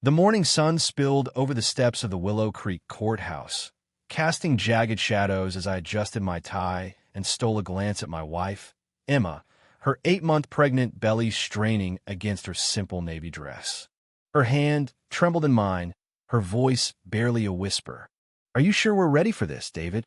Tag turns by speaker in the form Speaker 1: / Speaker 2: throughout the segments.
Speaker 1: The morning sun spilled over the steps of the Willow Creek courthouse, casting jagged shadows as I adjusted my tie and stole a glance at my wife, Emma, her 8-month pregnant belly straining against her simple navy dress. Her hand trembled in mine, her voice barely a whisper. "Are you sure we're ready for this, David?"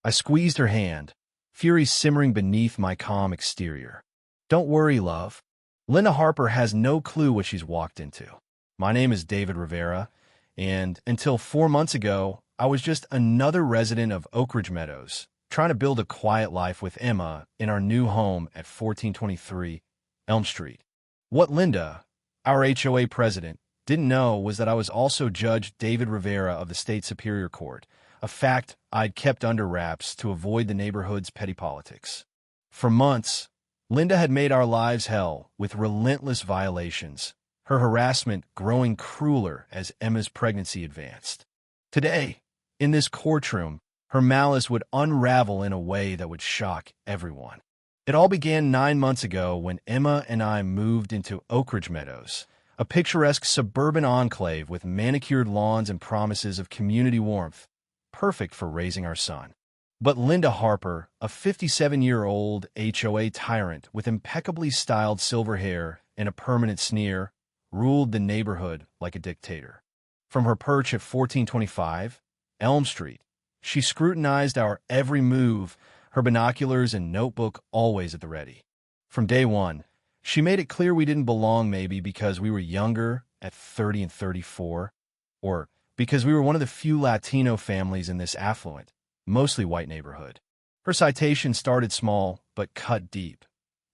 Speaker 1: I squeezed her hand, fury simmering beneath my calm exterior. "Don't worry, love. Linda Harper has no clue what she's walked into. My name is David Rivera, and until 4 months ago, I was just another resident of Oak Ridge Meadows, trying to build a quiet life with Emma in our new home at 1423 Elm Street. What Linda, our HOA president, didn't know was that I was also Judge David Rivera of the State Superior Court, a fact I'd kept under wraps to avoid the neighborhood's petty politics. For months, Linda had made our lives hell with relentless violations, her harassment growing crueler as Emma's pregnancy advanced. Today, in this courtroom, her malice would unravel in a way that would shock everyone. It all began 9 months ago when Emma and I moved into Oak Ridge Meadows, a picturesque suburban enclave with manicured lawns and promises of community warmth, perfect for raising our son. But Linda Harper, a 57-year-old HOA tyrant with impeccably styled silver hair and a permanent sneer, ruled the neighborhood like a dictator. From her perch at 1425 Elm Street, she scrutinized our every move, her binoculars and notebook always at the ready. From day one, she made it clear we didn't belong, maybe because we were younger at 30 and 34, or because we were one of the few Latino families in this affluent, mostly white neighborhood. Her citation started small, but cut deep.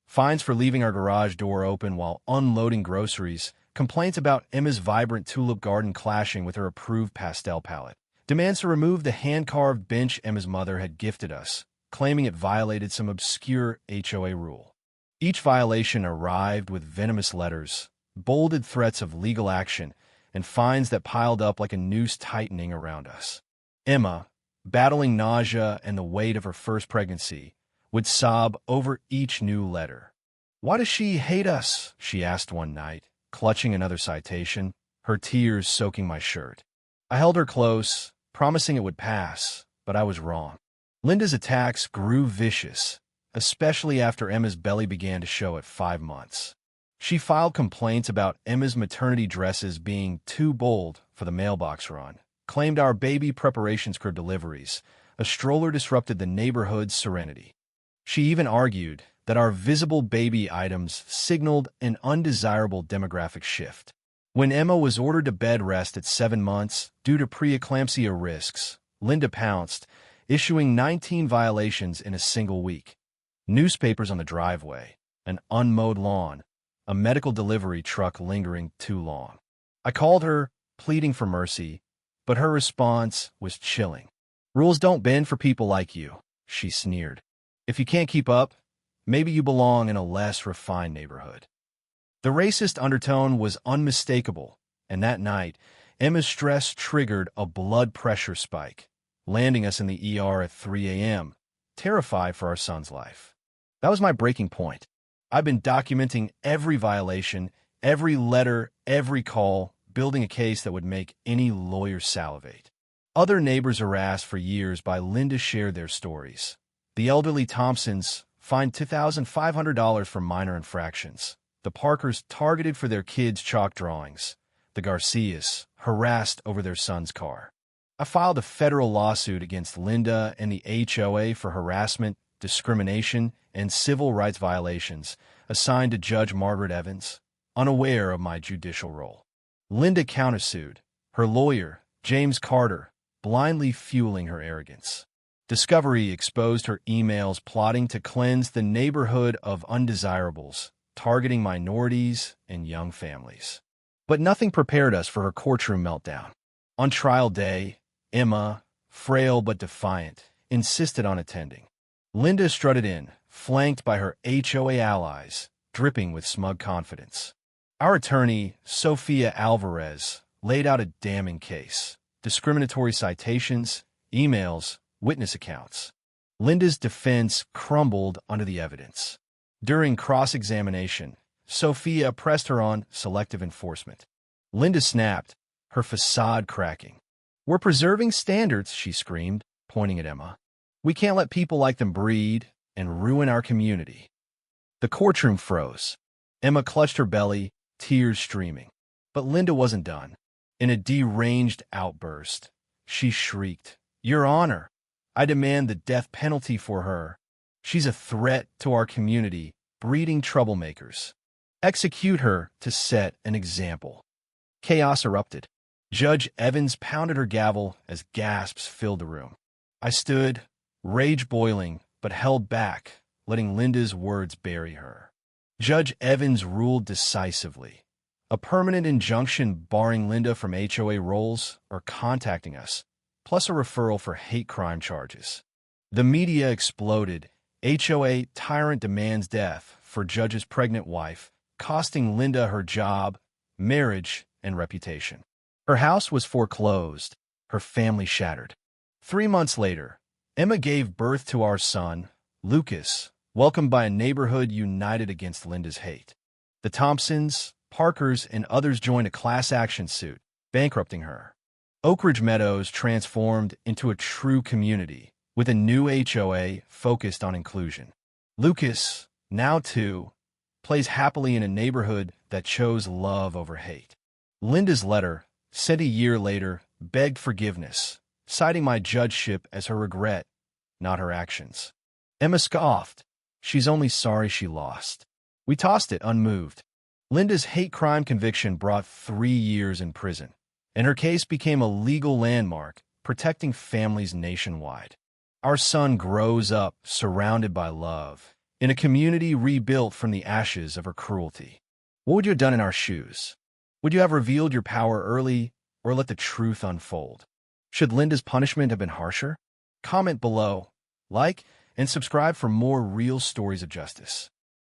Speaker 1: Fines for leaving our garage door open while unloading groceries, complaints about Emma's vibrant tulip garden clashing with her approved pastel palette, demands to remove the hand-carved bench Emma's mother had gifted us, claiming it violated some obscure HOA rule. Each violation arrived with venomous letters, bolded threats of legal action, and fines that piled up like a noose tightening around us. Emma, battling nausea and the weight of her first pregnancy, would sob over each new letter. "Why does she hate us?" she asked one night, clutching another citation, her tears soaking my shirt. I held her close, promising it would pass, but I was wrong. Linda's attacks grew vicious, especially after Emma's belly began to show at 5 months. She filed complaints about Emma's maternity dresses being too bold for the mailbox run, claimed our baby preparations crib deliveries, a stroller disrupted the neighborhood's serenity. She even argued that our visible baby items signaled an undesirable demographic shift. When Emma was ordered to bed rest at 7 months due to preeclampsia risks, Linda pounced, issuing 19 violations in a single week. Newspapers on the driveway, an unmowed lawn, a medical delivery truck lingering too long. I called her, pleading for mercy, but her response was chilling. "Rules don't bend for people like you," she sneered. "If you can't keep up, maybe you belong in a less refined neighborhood." The racist undertone was unmistakable, and that night, Emma's stress triggered a blood pressure spike, landing us in the ER at 3 a.m., terrified for our son's life. That was my breaking point. I've been documenting every violation, every letter, every call, building a case that would make any lawyer salivate. Other neighbors harassed for years by Linda shared their stories. The elderly Thompsons fined $2,500 for minor infractions. The Parkers targeted for their kids' chalk drawings. The Garcias harassed over their son's car. I filed a federal lawsuit against Linda and the HOA for harassment, discrimination, and civil rights violations, assigned to Judge Margaret Evans, unaware of my judicial role. Linda countersued, her lawyer, James Carter, blindly fueling her arrogance. Discovery exposed her emails plotting to cleanse the neighborhood of undesirables, targeting minorities and young families. But nothing prepared us for her courtroom meltdown. On trial day, Emma, frail but defiant, insisted on attending. Linda strutted in, flanked by her HOA allies, dripping with smug confidence. Our attorney, Sophia Alvarez, laid out a damning case. Discriminatory citations, emails, witness accounts. Linda's defense crumbled under the evidence. During cross-examination, Sophia pressed her on selective enforcement. Linda snapped, her facade cracking. "We're preserving standards," she screamed, pointing at Emma. "We can't let people like them breed and ruin our community." The courtroom froze. Emma clutched her belly, tears streaming. But Linda wasn't done. In a deranged outburst, she shrieked, "Your Honor, I demand the death penalty for her. She's a threat to our community, breeding troublemakers. Execute her to set an example." Chaos erupted. Judge Evans pounded her gavel as gasps filled the room. I stood, rage boiling, but held back, letting Linda's words bury her. Judge Evans ruled decisively. A permanent injunction barring Linda from HOA roles or contacting us, plus a referral for hate crime charges. The media exploded. HOA tyrant demands death for judge's pregnant wife, costing Linda her job, marriage, and reputation. Her house was foreclosed, her family shattered. 3 months later, Emma gave birth to our son, Lucas, welcomed by a neighborhood united against Linda's hate. The Thompsons, Parkers, and others joined a class action suit, bankrupting her. Oak Ridge Meadows transformed into a true community, with a new HOA focused on inclusion. Lucas, now 2, plays happily in a neighborhood that chose love over hate. Linda's letter, sent a year later, begged forgiveness, citing my judgeship as her regret, not her actions. Emma scoffed. She's only sorry she lost. We tossed it unmoved. Linda's hate crime conviction brought 3 years in prison, and her case became a legal landmark, protecting families nationwide. Our son grows up surrounded by love, in a community rebuilt from the ashes of her cruelty. What would you have done in our shoes? Would you have revealed your power early, or let the truth unfold? Should Linda's punishment have been harsher? Comment below, like, and subscribe for more real stories of justice.